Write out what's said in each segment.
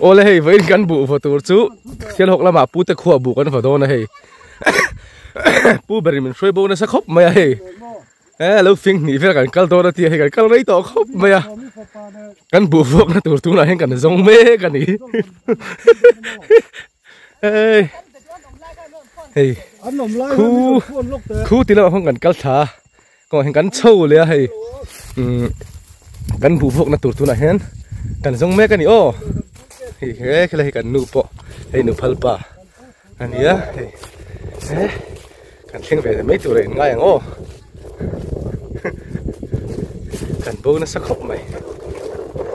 ô lê với căn bụ vào tổ chú thiên học là mà pu tê khua bụ căn vào đó này pu beri mình xoay bông nó sẽ khóc mày lâu phim nghỉ về căn cal đó thì căn cal đấy to khóc mày căn bụ vuông nó tổ chú này hay căn giống mê căn này khu tí nào không cần cal thả còn hình căn sâuเลยhay căn bụ vuông nó tổ chú này hen căn giống mê căn này ô cái này căn nụ po hay nụ palpa anh nhớ căn thing về mấy tụi này ngay ô căn bố nó sắc khóc mày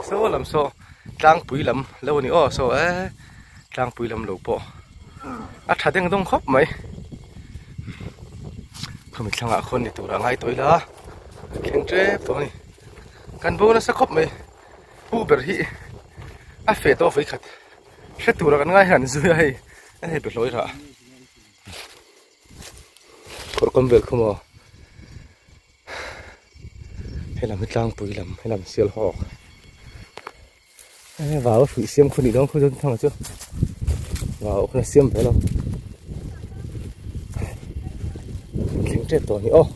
số làm số trang bụi lắm lâu này ô số trang bụi lắm lâu po thà tiếng đông khóc mày không biết thằng con này tụi nó ngay tối đó khen chế po này căn bố nó sắc khóc mày bu bể hi phê to với khát khát tụi nó cái ngay hẳn dưới hay anh bị lỗi rồi con việc không à hay làm cái trang bụi làm hay làm siêu họ vào phủi xiêm không đi đâu không dân thằng chưa vào cái xiêm phải không kính chếtตัวนี้ô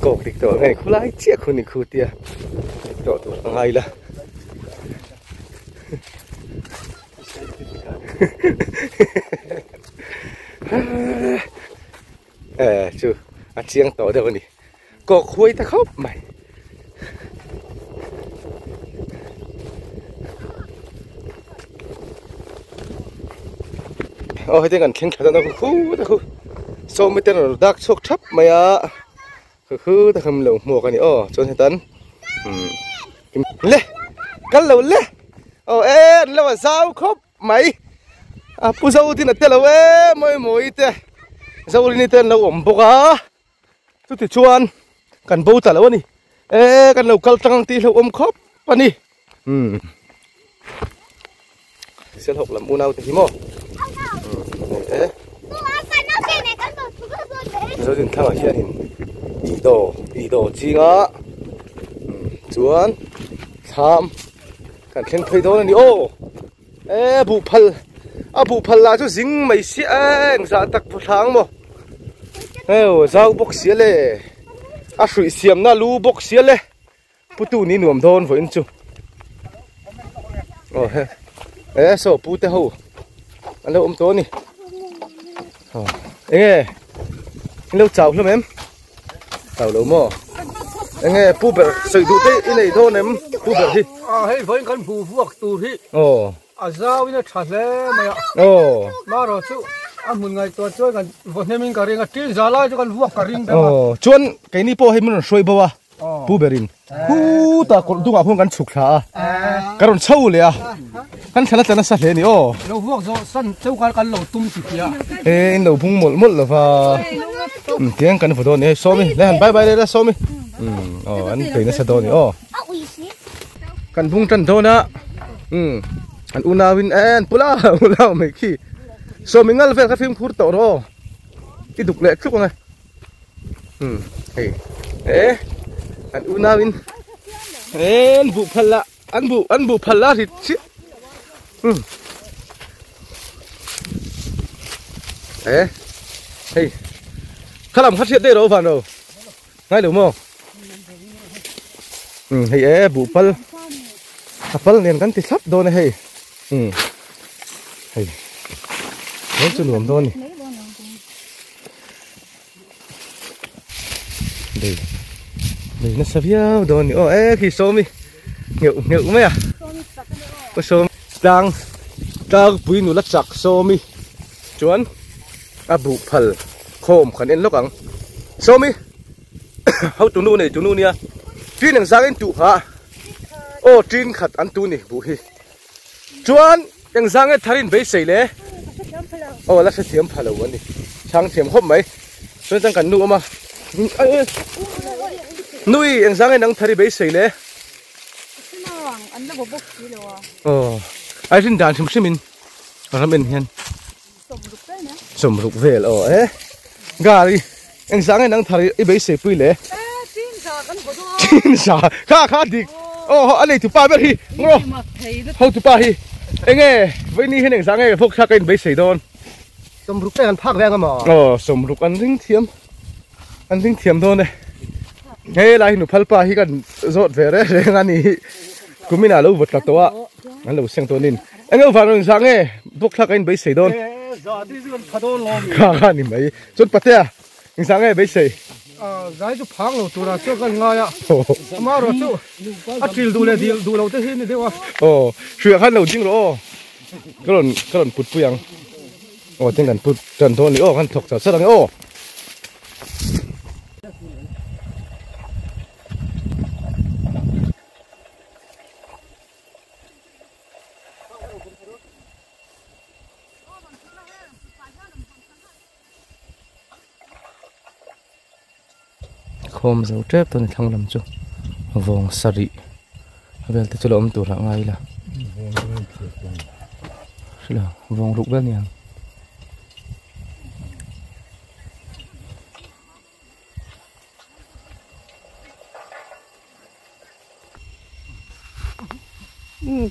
cột địch tổ này khu lái chiếc khu này khu tia tổ tổ ngay là chú chiêng tổ đâu nè cột khuấy ta khóc mày ôi thế còn khen khá nó khu ta khu số mấy tên nó đắc sốc thấp mày à khứ ta không lồng mùa cái này ô cho thằng tấn lê cắt lầu lê nó mà sao khóc mày pu dâu thì là tên là môi môi thế dâu này tên là ổn bốc á tôi thì chuan cần bâu trả lâu nè cần lầu cắt trăng thì lầu khóc bạn đi sẽ học làm u nào thì mò rồi thì thằng ở hiện ý đồ chi ngã chuan tham cần khen thấy đó là ô bụ phal là cho dính mày xía ra tắc một tháng mà rau bốc xía lệ sủi xiêm na lu bốc xía lệ bút tu ní nuông thôn với anh chú số bút thế hậu anh lâu ôm tối nè anh lâu chào lắm em chào lâu mò anh pu bể sợi đủ đấy này thôi em pu bể đi hay với con pu vuộc tù đi sao nó chả thế mày ạ mà rồi chứ một ngày tuần chơi còn vừa nên mình cả riêng cái giá lại cho con vuộc cả riêng chuan cái ní po hay mình soi bao à pu bể rin ta còn tung áp không cần chụp thà cái còn sâuเลยà kan chana chana sa le ni lo vuộc zo san chau kan lo tum chi kia lo phung mol lo fa tiếng kan photo ne so mi le han bye bye le so mi an pe na sa do ni kan phung tan do na an una win en pula mai khi so mi ngal ve ka phim khur to ro ti duk le khuk ngai an una win en bu phala an bu phala ri chi hey khá làm phát hiện đây đâu vào đâu ngay đúng không hey bụ pal liền căn thịt sắp đâu này hey hey nó chưa nuông đâu này đây nó sắp nhau đâu này khi số mi nhậu mấy à có số đang bùi nụ lát chặt số mi chuan bụ phal khom khăn en lốc ang số mi hậu tụi nu này nha tuy năng sang en tụ ha trin khát ăn tụ này bu hi chuan năng sang en tharin bấy sấy lẽ lát sẽ thiếm phal lâu anh sang thiếm hốp mấy chuan sang cần nu mà nuôi năng sang en năng thari bấy sấy lẽ ai tin đàn chim mình làm bên hiền sum ruk vel gari anh sáng anh đang thari i be se pui le tin sa kha dik anh này tu pa ber hi ngro how tu pa hi anh nghe với ni anh sáng nghe phok kha cái be se don sum ruk cái anh phak veng mà sum ruk anh ring thiam don này hey lai nu phalpa hi kan zot ve re ngani kumina lo vot la to anh lo seng to nin anh ở vào sáng nghe phok kha cái be se don kha ni mai chut patia anh sáng nghe be se giải cho phang lo tura cho kan nga ya ma ro chu atil du le dil du lo te hin ni dewa shuya khan lo ding ro kalon put puyang tiếng kan put tan thon ni khan thok cha sarang khom dấu trép tôi thằng làm chú vòng sari về tới chỗ lom tủ rạng ngay là vòng rụng rất nhiều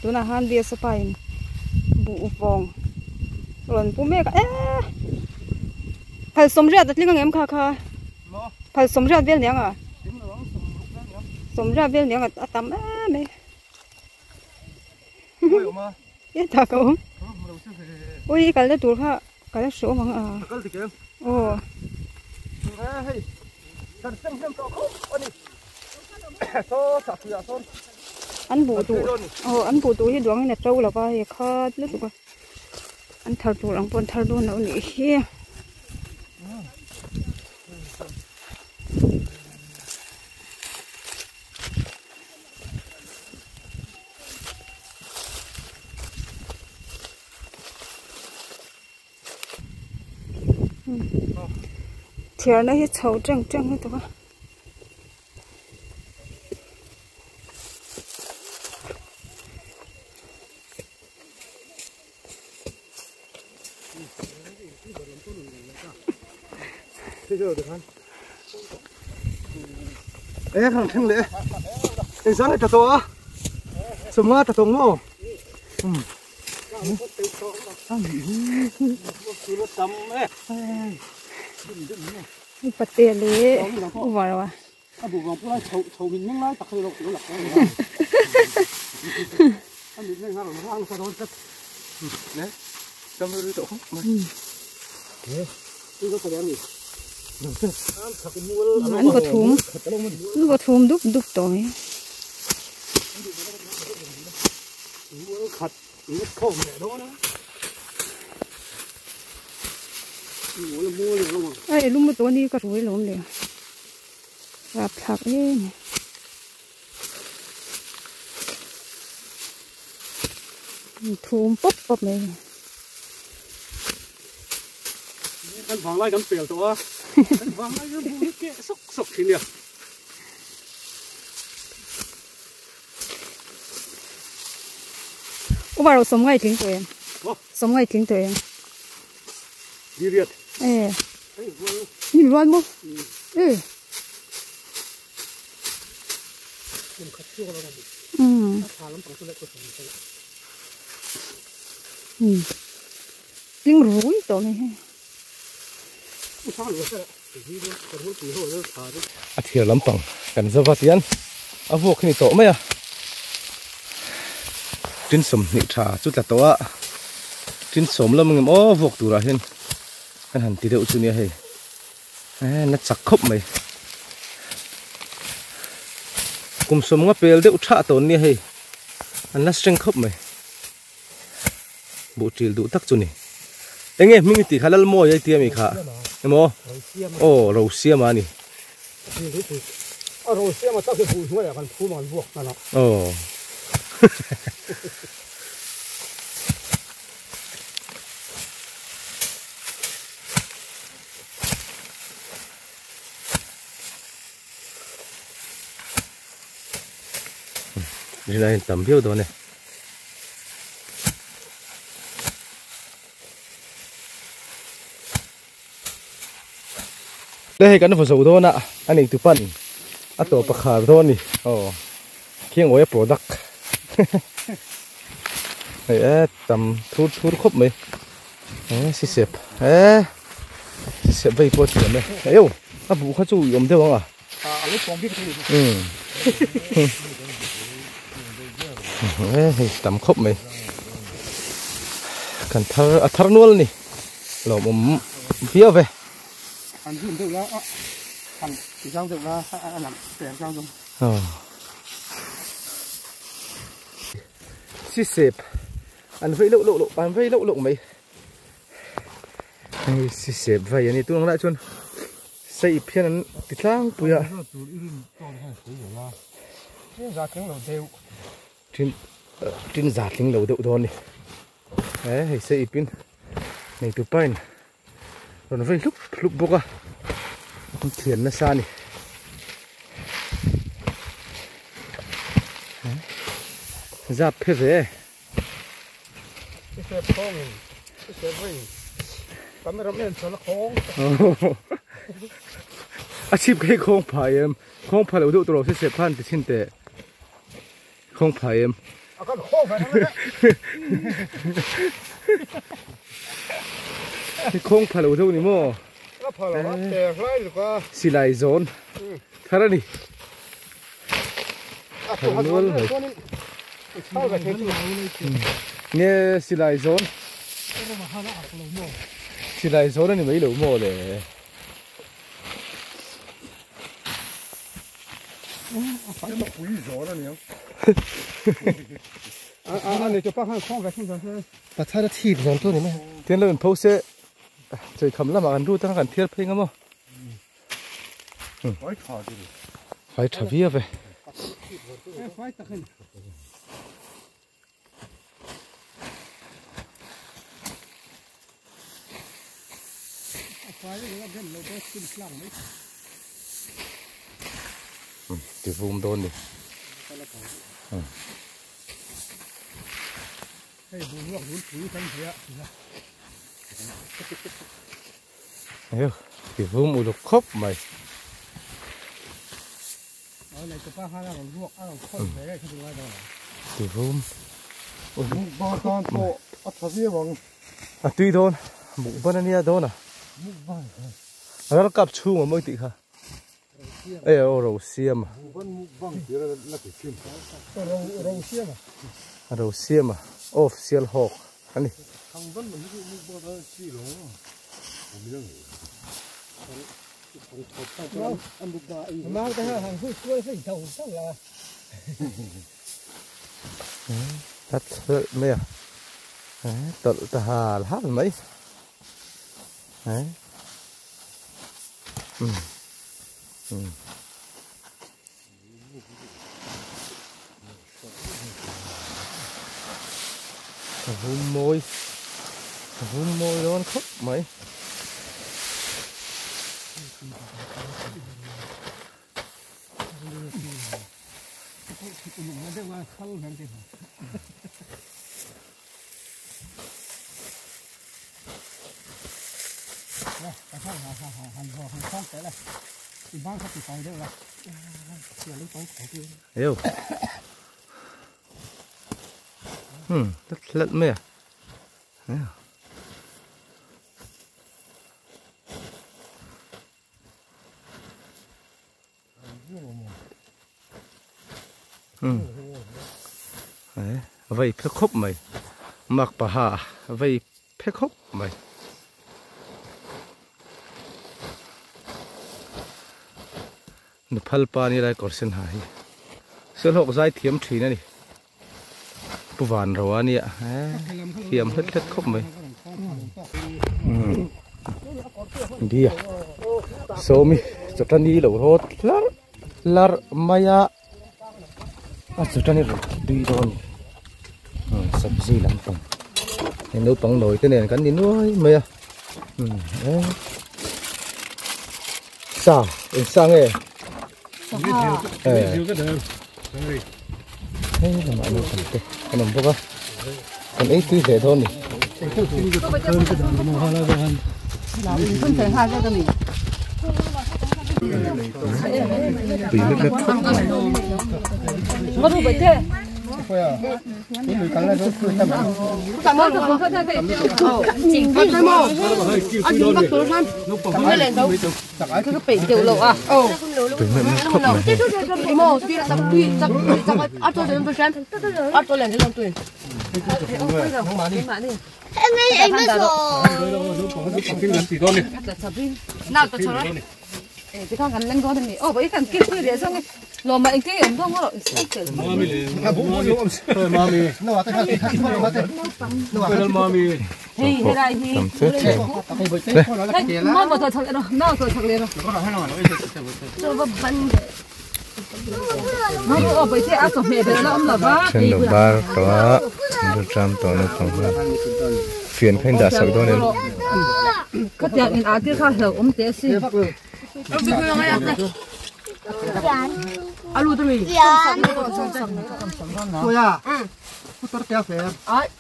tôi là han bia spai bu vòng rồi bố mẹ cả phải sống ra đặt lên em kha phải sống ra viên nhang à sống ra viên nhang à tắm mày yên ta cậu ôi cái đó tuổi ha cái đó số mà anh bù tụ thì đoán là trâu là bao khó lắm tụi anh thở tụ lắm còn thở luôn nữa nhỉ thiệt nó hết sầu trăng hết tụi thằng thằng lệ anh sáng này thật to sum nga thật to ngô bật tiền đi vào rồi bù vòng pula chầu mình nhanh lái tắc hơi lộc lộc anh mình nhanh hàng hàng sao đó chất đấy trong cái tổ không đấy tôi có cái gì anh có thùng đúc tối ai lúc mà tối đi có rủi lắm liền gặp thật đi thùng bóp nàyกันฟังไล่กันเปลี่ยนตัวกันฟังไล่กันบูนี่เกะสกทีเนี่ยว่าเราสมไงถึงตัวเองสมไงถึงตัวเองดีเรียดนี่มีวันมั้งลิงรู้ตัวนี้เที่ยวลำปังกันจะว่าเสียนพวกนี้โตไหมจิ้นสมนิทราจุดละตัวจิ้นสมแล้วมึงพวกตัวเห็นกันหันตีเดียวชุนี้ให้นัดสักคบไหมกุมสมว่าเปลเดียวชาตัวนี้ให้อันนัดเชิงคบไหมบุตรดูตักจุนี่เอ็งมีติขาลลโมยเตี้ยมีขาโมเราเสียมานี่เราเสียมาตั้งแต่ผู้ช่วยกันผู้มันบวกนั่นแหละนี่เราเห็นต่ำเบี้ยวตัวเนี่ย đây cái nó phải dầu thôi nè anh ấy từ phần à tổ bạc hà thôi nè khi ngồi product này tầm thu khóc mấy xí xẹp xẹp vây po tiền này yêu à bố khá chú dùng thế không tầm khóc mấy cần thar nuôi nè lẩu mắm phía về ăn gì được là ăn thì sao được là làm tiền sao dùng xí xẹp ăn vây lộ ăn vây lộ mấy xí xẹp vây này tôi nói lại chun xây phiền ăn thịt lang bùi à trên giả tiếng lẩu đậu đòn này đấy xây pin này từ pin rồi nó vây lúc bốc à thuyền nó xa này ra phê về cái xe phong cái xe vây tắm nó lên cho nó khóngอาชีพแค่คงพายคงพายเราดูตัวเราเสียพันติดชินเตะคงพายก็โค้งไปนี่คงพายเราดูนี่มั้งก็พอแล้วแต่ไรหรือว่าสิไลโซนท่านี่ตัวนี้เข้ากับเทปเนี่ยสิไลโซนสิไลโซนนี่ไม่รู้มั้งเลย反正不预兆了你。你就把看放个现在是。把它的体上做的咩？天冷抛些，就冚啦嘛，人都當人貼拼咁麼？快查的。快查邊呗？快得很。快的那边老多进上没。từ vùng đôn đi từ vùng mùi lục khóc mày từ vùng à tuy đôn bụng bên này đôn à nó cặp chu mà mới tị hả ê rau xiêm à rau xiêm à official hawk anh thật mấy à tự ta hà hát mấy đấy Vung môi đó khóc mấy yêu rất lận mẹ đấy vậy phép khóc mày mặc bà hà vậy phép khóc mày nó phal pa ni lai korsen hai sel hok zai thiam thri na ni puwan rawa ni thiam hết khóc mày đi à số mi chụp ra đi lẩu hốt lar maya chụp ra đi đi rồi sắp gì lắm không nấu bằng nồi thế này cắn đi nuôi mày sao sang nghe thế là mọi người còn làm bốc á còn ít tí về thôi nè làm phân thành hai cái này tùy nước nước thuốc có đủ vậy thế chính bắt mò anh chính bắt tôi xem không lên đâu cứ bị tiểu lộ à tùy nước thuốc này mò tuy là tuy ăn tôi lên tôi xem ăn tôi lên tôi tùy anh mới rồi nào tôi cho cái thằng gắn lên đó thì bởi thằng kia kia để xong rồi mà anh thấy ổn không rồi mà mà thôi thật rồi nào thôi thật rồi cho vào bánh nó bởi thế áp dụng về nó ông là ba trên đầu ba đó được trăm tổ nó không được phiền khanh đã sầu đó nên cái tiền in áo tiêu khác hiểu ông té xí alo tụi mình tôi à tôi kéo phèn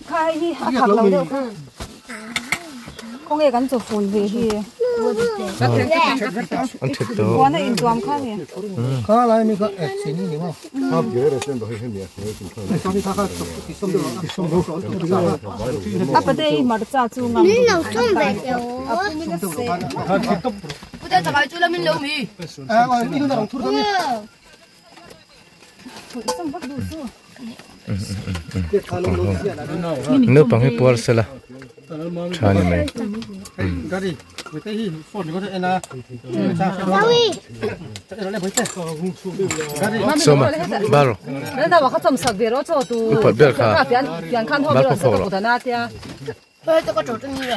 khai hi học lâu đâu không nghe gắn chụp phun về hi ăn thịt đó quán này in tuam khai hi có lại mình có ép xin gì không Hấp dễ là xem đồ hay nhỉ? cho đi thắc cái sông đồ à bây giờ mà được chú ngắm mình lâu xong về rồi bây giờ phải chú là mình lâu mi à còn đi đâu thu đâu nước bằng cái bùa sela chán này cái gì với cái gì phun có thể là số mà bao rồi nên là họ thầm sạc về đó cho tụ tiền khăn họ bây giờ có đàn tia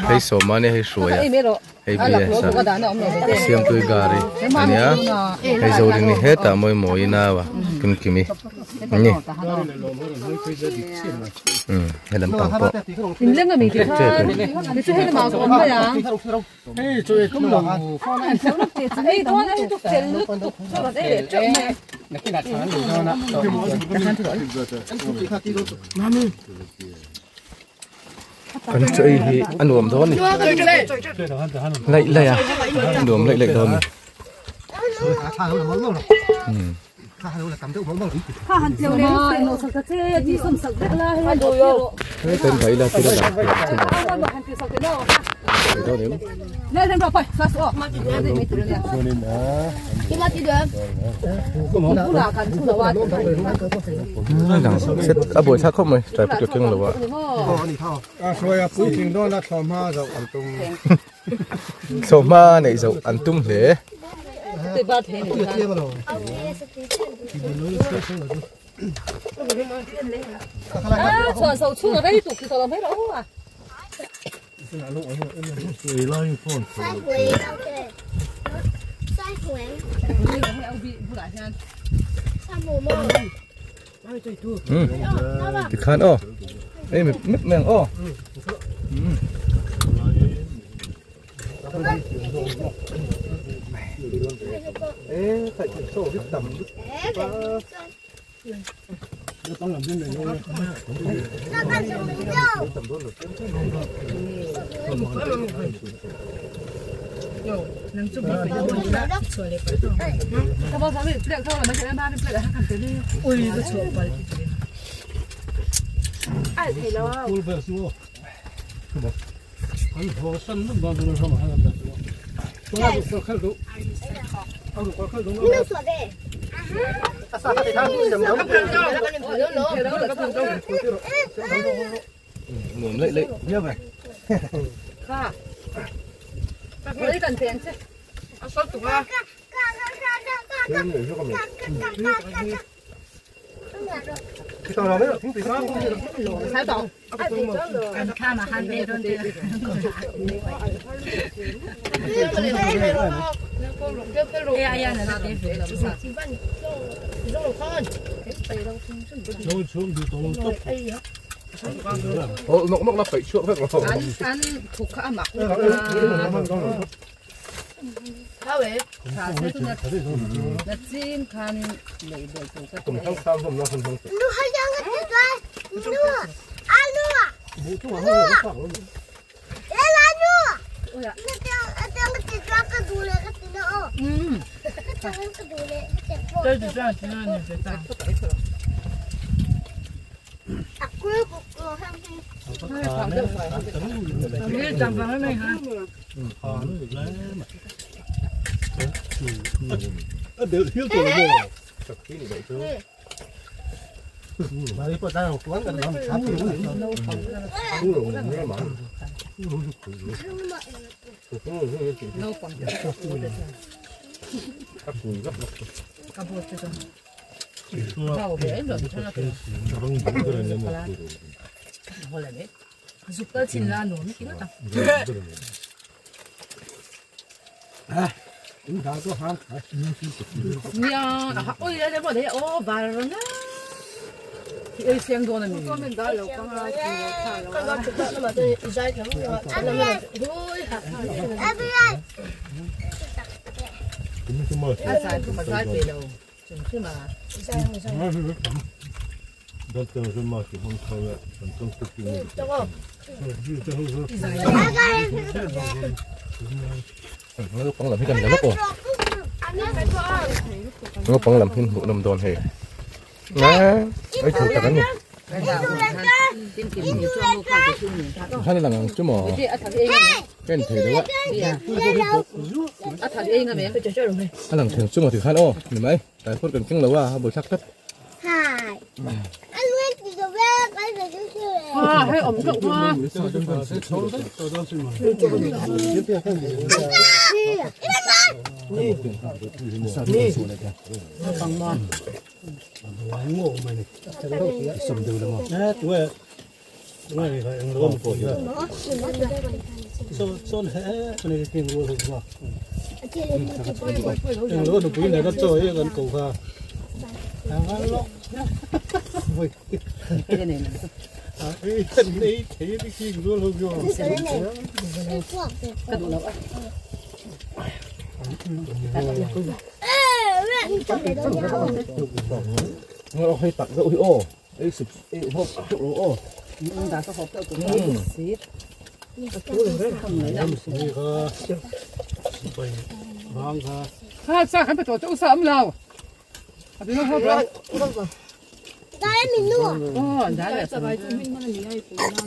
hay số mà này hay số ya hay bia sa siam tôi gari anh ya hay dầu đi hết ta mỗi mỗi na wa kim kimi nhỉ hay làm tao po mình lên cái mình thì thì chú hết mà cũng vậy à hey tôi cũng là ấy đó là chụp tiền nước cho nó để chụp này cái đặt chán rồi nó kan chơi hi anh uống thôi nè lại à anh uống lại thôi nè hàn tiêu lên nó sạc cái gì xong sạc cái là hay rồi tên thấy là cái đó là hàn tiêu sạc cái nào cái đó đấy lên lên rồi phải sao mà chỉ để mấy thứ này cái mà chỉ được cũng là cần cũng làว่า đang xếp à buổi sáng không mày trái bưởi kinh rồi à rồi à cuối trình đó là thòm ha rồi ăn tung số ma này dầu ăn tung thế từ ba thế này chọn sầu chua ở đây tụt thì tụt làm hết đâu à thì khán ô ê mít mèng ô ê phải sổ biết tầmต้องlàm bên này thôi. Nâng chút một cái đất sửa lại cái đó. Các bác biết việc thôi là mấy cái ba biết việc là hàng cái đi. Ui cái sửa vào cái gì. Ai thấy đâu? Ui về xuống. Anh hồ sân nó bao nhiêu năm mà hàng cái. Tôi là được khởi đủ. Ông có khởi đủ. Nó sửa đây. ngủ lấy nhớ vậy lấy cần tiền chứ sao tụi ba tao nói là không tùy sao sao tao ăn kha mà ăn đây rồi nó là phải chuộng hết rồi ăn thuộc cả mặc sao vậy sao thế là chim khan lấy được cái cùng trong sao không nó không nó hay ăn cái gì vậy nó ăn nó là nó nó cái gì cái đồ này cái gì đó 这就这样，这样你别打。你长房没哈？đều thiếu tuổi rồi. Mà đi qua đây một quán gần đó một tháng thì đúng rồi, nghe mà. giúp đỡ chín là nổi tiếng đó. Chúng ta có ham. Nha, ôi đây bỏ đấy, ô bà rồi nè. Ê xem đồ này mình. Mình đã lâu không ai chịu Cái đó chụp nó mà tôi dạy thằng nó ăn nó thôi hả. Ai sai cũng phải dạy về đâu. Chừng khi mà Đó là cái mà chỉ muốn thôi là trong cuộc đời. Nó bằng làm cái cần nó cổ nó bằng làm hình bộ nằm đòn hề nè ấy chủ tật anh hai là làm chứ mà cái thầy đó anh làm thường chứ mà thì hai ô nhìn mấy tại phút cần chứng lâu à buổi sắc cấp hoa hay ẩm rộng hoa. Bằng non. Ngộ mày này. Sầm đều là mà. Tuổi. Đúng rồi, phải ăn lúa một cối rồi. Son hết, con này tiền lúa được không? Tiền lúa được cái này nó trôi gần cổ vào. Ăn lắm. Ôi. Cái này. Thân đấy thấy cái khi luôn luôn rồi. Cái đồ đâu á? nó hay tặng cái ô ấy sụp hộp chỗ ô Đã có hộp đâu cũng xít. Không lấy đâu. Vâng ha. Ha sao không phải tổ chức sớm đâu. Abi nó hộp đâu. Đây mình nuôi. Ồ, đã là sao vậy?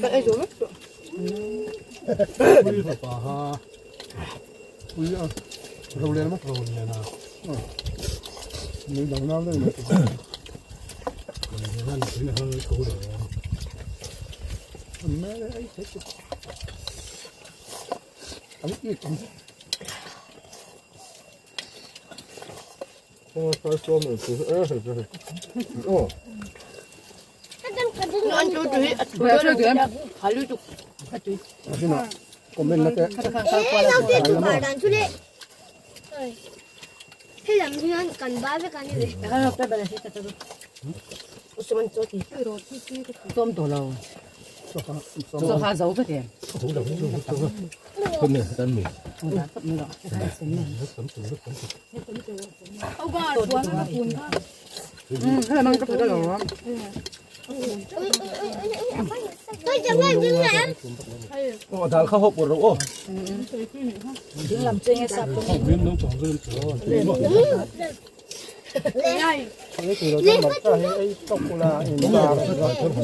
Cái rồi. Ui bà ha. Ui à. Râu lên mất rồi nè nào. Mình đồng nào đây mà. Mình ăn cái hơi khổ rồi. Mẹ ấy chết. Ông ít không. Phải xôm rồi chứ. Ồ. Nó ăn chỗ chuối. Bữa chơi kìa. Hai lưỡi chục. Hai chuối. Thế nào? Còn bên nó cái. Đâu tiền chụp bài đàn chút đi. Thế làm gì anh cần ba với cái này. Cái cái này hết rồi. Usman cho thì. Tôm tổ lầu. Cho hà dấu cái kìa. không nè tân mì Đã tập nữa. ông bà cuốn cuốn Cái này mang cái đó rồi. Tôi chẳng làm gì nữa. ô thằng không hộp của rượu ô Tiếng làm trên nghe sạp. Viên nó còn viên rồi. Này. Cái từ đó nó mặc ra ấy tóc là bà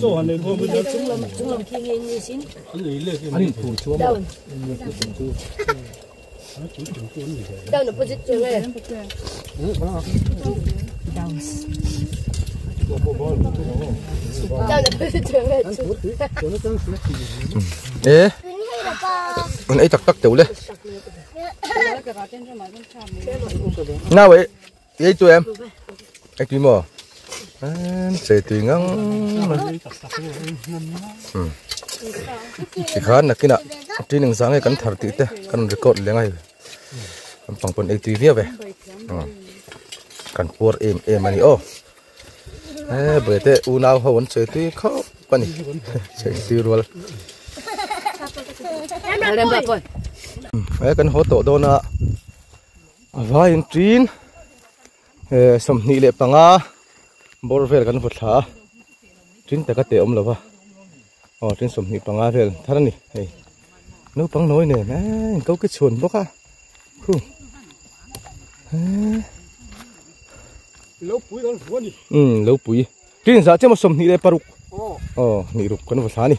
số này có bên đó Chúng làm khi nghe như xin. cái gì lên cái anh thủ chúa Đâu? Đâu nó bớt chưa nghe. Đâu nó bớt chưa nghe. ê anh ấy tắc tắc tiểu lên nào vậy ấy tụi em anh tụi mò sẽ tùy ngang chỉ khá là cái nào trên đường sáng này cắn thở tí thế cắn record lên ngay bằng phần ấy tùy vía về cắn por em anh ô bởi thế u nào họ vẫn sẽ tùy khó bận sẽ tùy rồi Làm ra coi. ấy cắn hỗ tổ đôn à vai in trin sầm nị lệ panga bor vel kan vutha trin ta ka te om lova trin sầm nị panga vel thara ni hei no pang noi ne na câu cái chuồn bốc à lâu bụi đang phun đi lâu bụi cái giá chứ mà sôm thì đây paruk ô nị rục con vật xá nị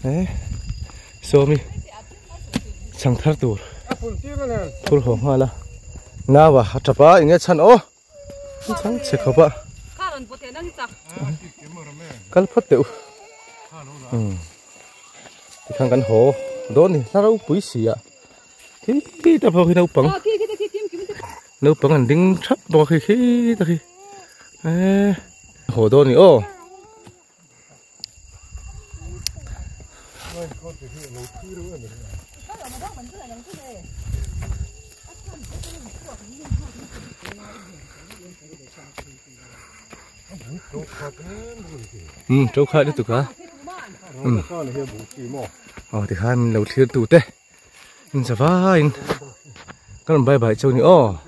đấy sôm đi chẳng thắt tủ phun tiêu này phun hồng hoa là na và chập á nghe chăn ô chẳng sẽ khó bạ cắt phát tiểu thì khang cắn hồ đó nị nó đâu bụi xì ạ khi ta vào khi nấu bằng nấu bằng hành đinh chắp vào khi ta khi hồ đó nị ô trâu khai đấy tụi cá thì hai mình đầu tiên tụi tê mình sẽ phải các bạn bay bài châu nữa